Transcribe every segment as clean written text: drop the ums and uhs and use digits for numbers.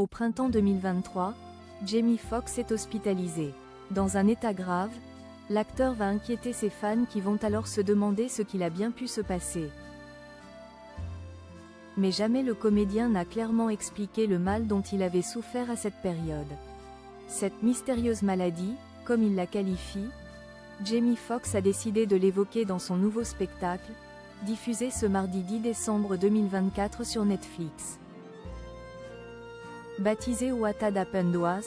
Au printemps 2023, Jamie Foxx est hospitalisé. Dans un état grave, l'acteur va inquiéter ses fans qui vont alors se demander ce qu'il a bien pu se passer. Mais jamais le comédien n'a clairement expliqué le mal dont il avait souffert à cette période. Cette mystérieuse maladie, comme il la qualifie, Jamie Foxx a décidé de l'évoquer dans son nouveau spectacle, diffusé ce mardi 10 décembre 2024 sur Netflix. Baptisé What Had Happened Was,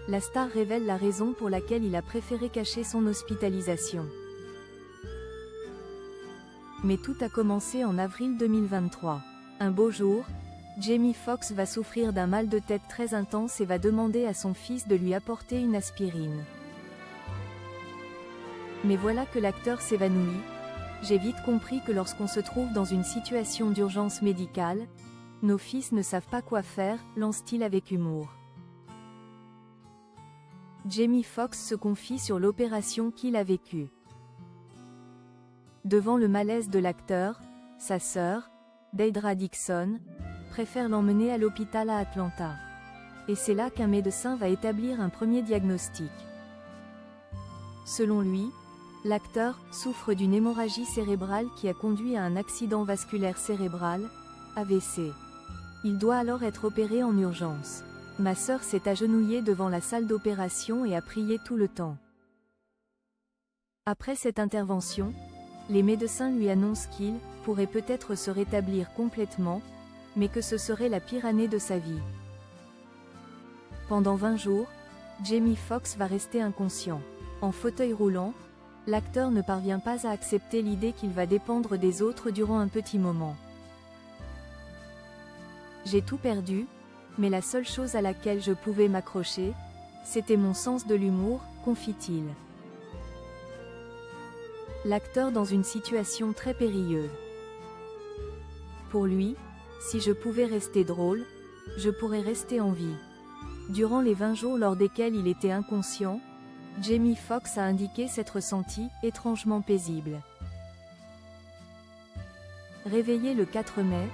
la star révèle la raison pour laquelle il a préféré cacher son hospitalisation. Mais tout a commencé en avril 2023. Un beau jour, Jamie Foxx va souffrir d'un mal de tête très intense et va demander à son fils de lui apporter une aspirine. Mais voilà que l'acteur s'évanouit. J'ai vite compris que lorsqu'on se trouve dans une situation d'urgence médicale, nos fils ne savent pas quoi faire, lance-t-il avec humour. Jamie Foxx se confie sur l'opération qu'il a vécue. Devant le malaise de l'acteur, sa sœur, Deidra Dixon, préfère l'emmener à l'hôpital à Atlanta. Et c'est là qu'un médecin va établir un premier diagnostic. Selon lui, l'acteur souffre d'une hémorragie cérébrale qui a conduit à un accident vasculaire cérébral, AVC. Il doit alors être opéré en urgence. Ma sœur s'est agenouillée devant la salle d'opération et a prié tout le temps. Après cette intervention, les médecins lui annoncent qu'il pourrait peut-être se rétablir complètement, mais que ce serait la pire année de sa vie. Pendant 20 jours, Jamie Foxx va rester inconscient. En fauteuil roulant, l'acteur ne parvient pas à accepter l'idée qu'il va dépendre des autres durant un petit moment. J'ai tout perdu, mais la seule chose à laquelle je pouvais m'accrocher, c'était mon sens de l'humour, confie-t-il. L'acteur dans une situation très périlleuse. Pour lui, si je pouvais rester drôle, je pourrais rester en vie. Durant les 20 jours lors desquels il était inconscient, Jamie Foxx a indiqué s'être senti étrangement paisible. Réveillé le 4 mai,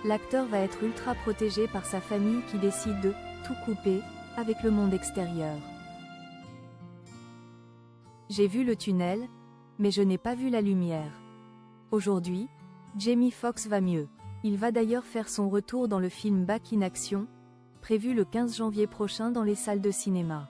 l'acteur va être ultra protégé par sa famille qui décide de tout couper avec le monde extérieur. J'ai vu le tunnel, mais je n'ai pas vu la lumière. Aujourd'hui, Jamie Foxx va mieux. Il va d'ailleurs faire son retour dans le film Back in Action, prévu le 15 janvier prochain dans les salles de cinéma.